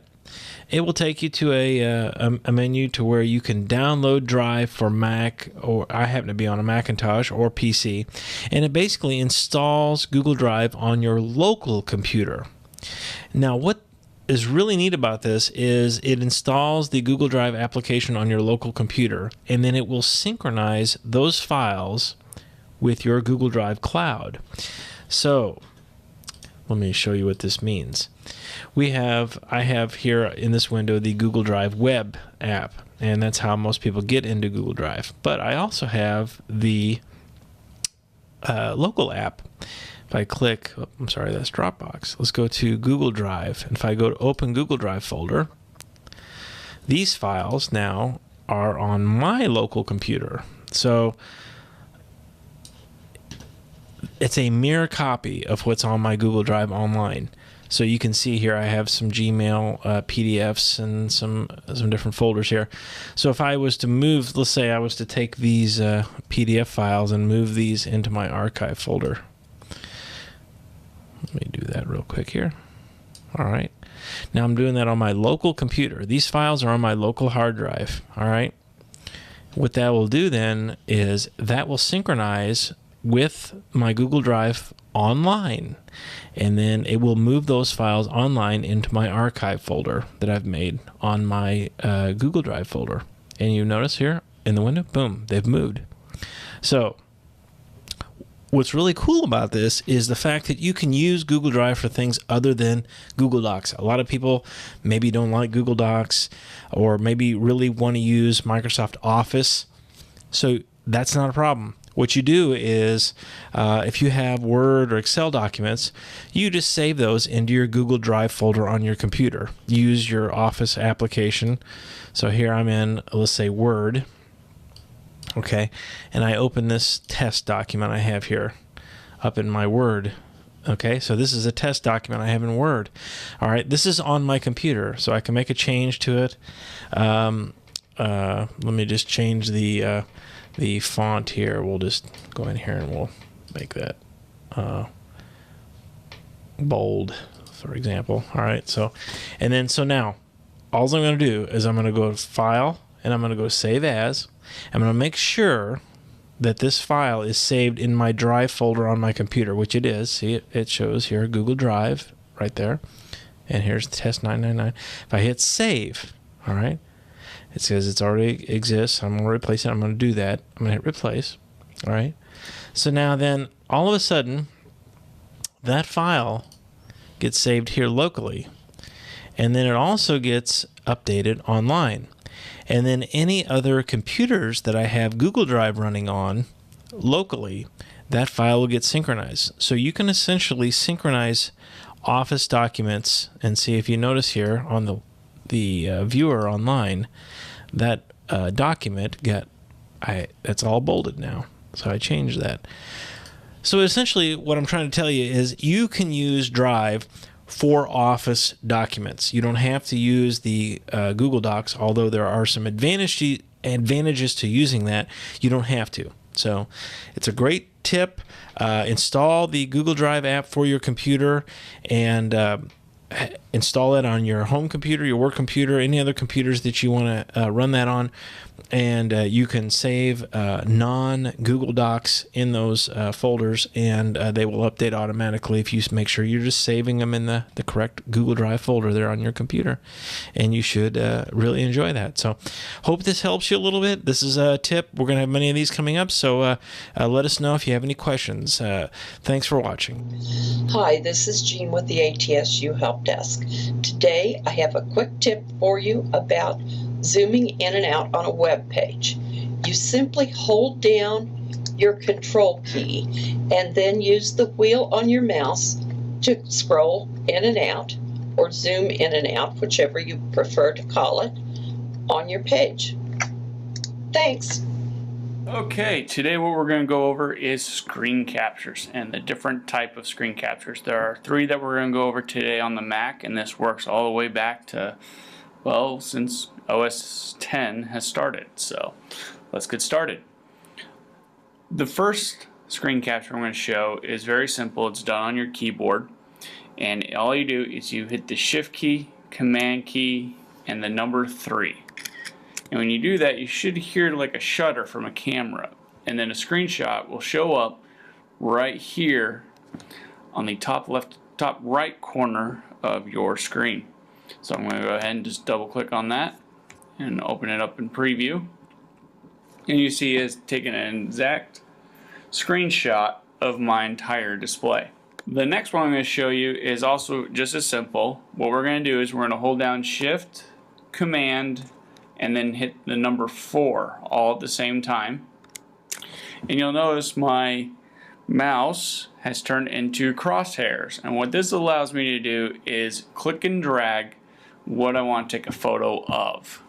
[SPEAKER 11] it will take you to a menu to where you can download Drive for Mac, or I happen to be on a Macintosh or PC, and it basically installs Google Drive on your local computer. Now, what is really neat about this is it installs the Google Drive application on your local computer, and then it will synchronize those files with your Google Drive cloud. So, let me show you what this means. I have here in this window the Google Drive web app, and that's how most people get into Google Drive. But I also have the local app. If I click, I'm sorry, that's Dropbox. Let's go to Google Drive, and if I go to Open Google Drive folder, these files now are on my local computer. So it's a mirror copy of what's on my Google Drive online. So you can see here I have some Gmail PDFs and some different folders here. So if I was to move, let's say I was to take these PDF files and move these into my archive folder. Let me do that real quick here. All right. Now I'm doing that on my local computer. These files are on my local hard drive. All right. What that will do then is that will synchronize with my Google Drive online, and then it will move those files online into my archive folder that I've made on my Google Drive folder. And you notice here in the window, boom, they've moved. So what's really cool about this is the fact that you can use Google Drive for things other than Google Docs. A lot of people maybe don't like Google Docs, or maybe really want to use Microsoft Office. So that's not a problem. What you do is, if you have Word or Excel documents, you just save those into your Google Drive folder on your computer. Use your Office application. So here I'm in, let's say, Word. Okay, and I open this test document I have here up in my Word. Okay, so this is a test document I have in Word. All right, this is on my computer, so I can make a change to it. let me just change the font here. We'll just go in here and we'll make that bold, for example. All right, so now all I'm going to do is I'm going to go to File, and I'm going to go Save As. I'm going to make sure that this file is saved in my Drive folder on my computer, which it is. See, it shows here Google Drive right there, and here's test 999. If I hit Save, all right, it says it's already exists. I'm going to replace it. I'm going to do that. I'm going to hit Replace. All right. So now then, all of a sudden, that file gets saved here locally, and then it also gets updated online. And then any other computers that I have Google Drive running on locally, that file will get synchronized. So you can essentially synchronize Office documents, and see if you notice here on the viewer online, that document that's all bolded now. So I changed that. So essentially what I'm trying to tell you is you can use Drive for Office documents. You don't have to use the Google Docs, although there are some advantages to using that. You don't have to. So it's a great tip. Install the Google Drive app for your computer, and install it on your home computer, your work computer, any other computers that you want to run that on. And you can save non-Google Docs in those folders, and they will update automatically if you make sure you're just saving them in the correct Google Drive folder there on your computer. And you should really enjoy that. So hope this helps you a little bit. This is a tip. We're going to have many of these coming up, so let us know if you have any questions. Thanks for watching.
[SPEAKER 12] Hi, this is Jean with the ATSU Help Desk. Today I have a quick tip for you about zooming in and out on a web page. You simply hold down your control key and then use the wheel on your mouse to scroll in and out, or zoom in and out, whichever you prefer to call it, on your page. Thanks.
[SPEAKER 6] Okay, today what we're going to go over is screen captures and the different type of screen captures. There are 3 that we're going to go over today on the Mac, and this works all the way back to, well, since OS 10 has started. So let's get started. The first screen capture I'm going to show is very simple. It's done on your keyboard, and all you do is you hit the Shift key, Command key, and the number 3. And when you do that, you should hear like a shutter from a camera, and then a screenshot will show up right here on the top right corner of your screen. So I'm going to go ahead and just double click on that and open it up in preview, and you see it's taken an exact screenshot of my entire display. The next one I'm going to show you is also just as simple. What we're going to do is we're going to hold down Shift, Command, and then hit the number 4 all at the same time, and you'll notice my mouse has turned into crosshairs. And what this allows me to do is click and drag what I want to take a photo of.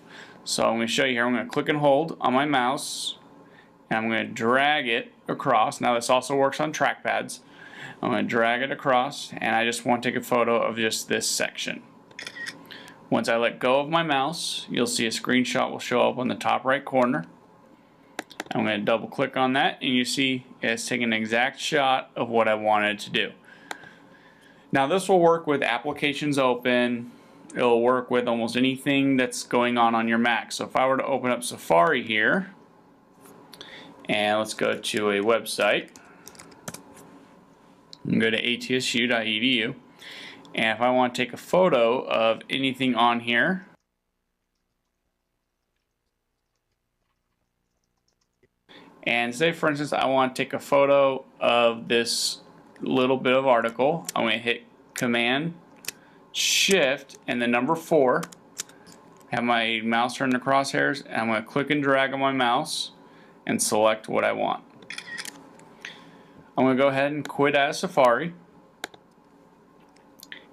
[SPEAKER 6] So I'm going to show you here. I'm going to click and hold on my mouse, and I'm going to drag it across. Now this also works on trackpads. I'm going to drag it across, and I just want to take a photo of just this section. Once I let go of my mouse, you'll see a screenshot will show up on the top right corner. I'm going to double click on that, and you see it's taking an exact shot of what I wanted to do. Now this will work with applications open. It'll work with almost anything that's going on your Mac. So if I were to open up Safari here, and let's go to a website, and go to atsu.edu, and if I want to take a photo of anything on here, and say for instance I want to take a photo of this little bit of article, I'm going to hit Command, Shift, and the number 4, have my mouse turn the crosshairs, and I'm going to click and drag on my mouse and select what I want. I'm going to go ahead and quit out of Safari,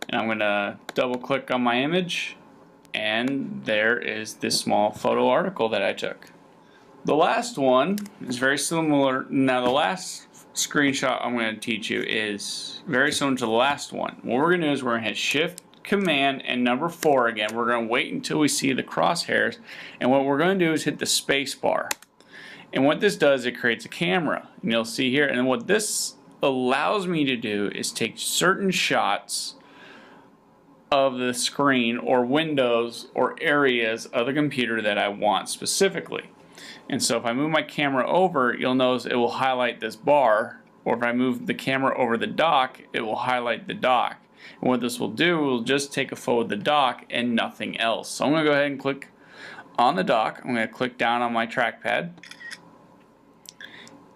[SPEAKER 6] and I'm going to double click on my image, and there is this small photo article that I took. The last one is very similar. Now the last screenshot I'm going to teach you is very similar to the last one. What we're going to do is we're going to hit Shift, Command and number 4 again. We're going to wait until we see the crosshairs, and what we're going to do is hit the space bar. And what this does, it creates a camera, and you'll see here, and what this allows me to do is take certain shots of the screen or windows or areas of the computer that I want specifically. And so if I move my camera over, you'll notice it will highlight this bar, or if I move the camera over the dock, it will highlight the dock. And what this will do, will just take a photo of the dock and nothing else. So I'm going to go ahead and click on the dock. I'm going to click down on my trackpad,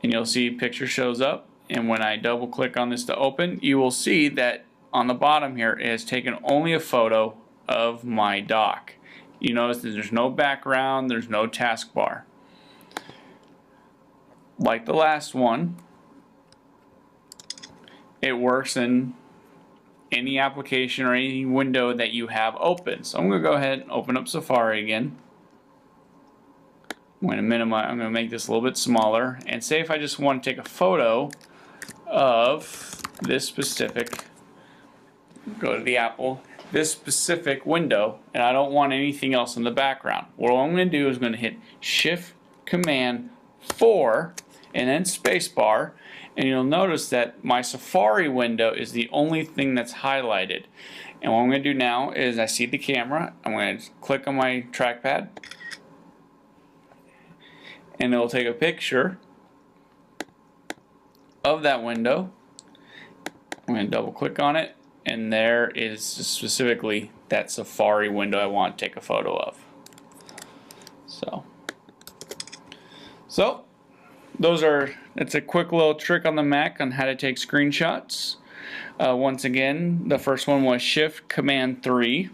[SPEAKER 6] and you'll see a picture shows up. And when I double click on this to open, you will see that on the bottom here it has taken only a photo of my dock. You notice that there's no background, there's no taskbar. Like the last one, it works in any application or any window that you have open. So I'm going to go ahead and open up Safari again. I'm going to minimize, I'm going to make this a little bit smaller, and say if I just want to take a photo of this specific, go to the Apple, this specific window, and I don't want anything else in the background. What I'm going to do is going to hit Shift Command 4 and then spacebar, and you'll notice that my Safari window is the only thing that's highlighted. And what I'm going to do now is I see the camera, I'm going to click on my trackpad, and it'll take a picture of that window. I'm going to double click on it, and there is specifically that Safari window I want to take a photo of. So it's a quick little trick on the Mac on how to take screenshots. Once again, the first one was Shift Command 3,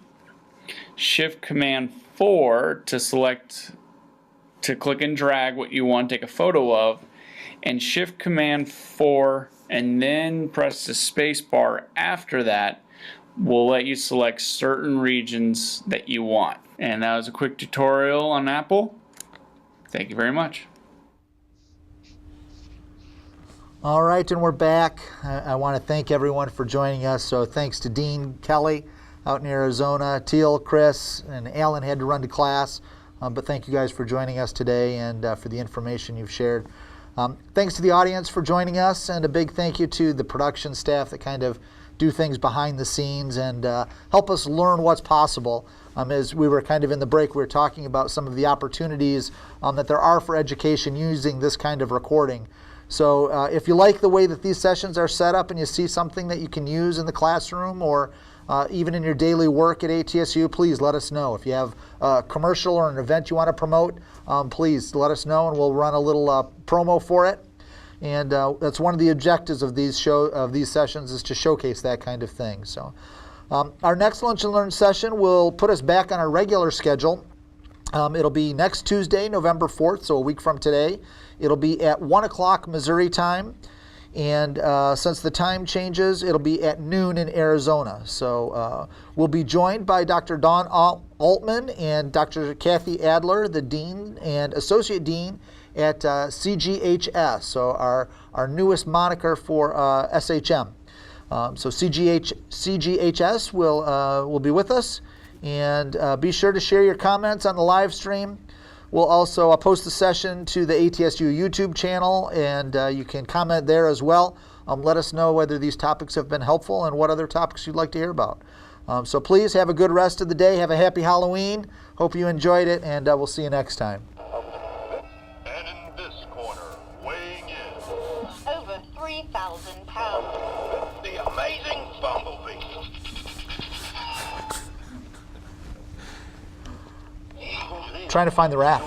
[SPEAKER 6] Shift Command 4 to click and drag what you want to take a photo of, and Shift Command 4 and then press the space bar after that will let you select certain regions that you want. And that was a quick tutorial on Apple. Thank you very much.
[SPEAKER 1] All right, and we're back. I want to thank everyone for joining us. So thanks to Dean Kelly out in Arizona, Teale, Chris, and Alan had to run to class. But thank you guys for joining us today and for the information you've shared. Thanks to the audience for joining us, and a big thank you to the production staff that kind of do things behind the scenes and help us learn what's possible. As we were kind of in the break, we were talking about some of the opportunities that there are for education using this kind of recording. So if you like the way that these sessions are set up and you see something that you can use in the classroom or even in your daily work at ATSU, please let us know. If you have a commercial or an event you want to promote, please let us know, and we'll run a little promo for it. And that's one of the objectives of these sessions, is to showcase that kind of thing. So our next Lunch and Learn session will put us back on our regular schedule. It'll be next Tuesday, November 4th, so a week from today. It'll be at 1 o'clock Missouri time. And since the time changes, it'll be at noon in Arizona. So we'll be joined by Dr. Dawn Altman and Dr. Kathy Adler, the Dean and Associate Dean at CGHS, so our newest moniker for SHM. So CGHS will be with us. And be sure to share your comments on the live stream. We'll also post the session to the ATSU YouTube channel, and you can comment there as well. Let us know whether these topics have been helpful and what other topics you'd like to hear about. So please have a good rest of the day. Have a happy Halloween. Hope you enjoyed it, and we'll see you next time.
[SPEAKER 13] And in this corner, weighing in,
[SPEAKER 14] over 3,000 pounds,
[SPEAKER 13] the amazing Bumblebee.
[SPEAKER 1] Trying to find the rat.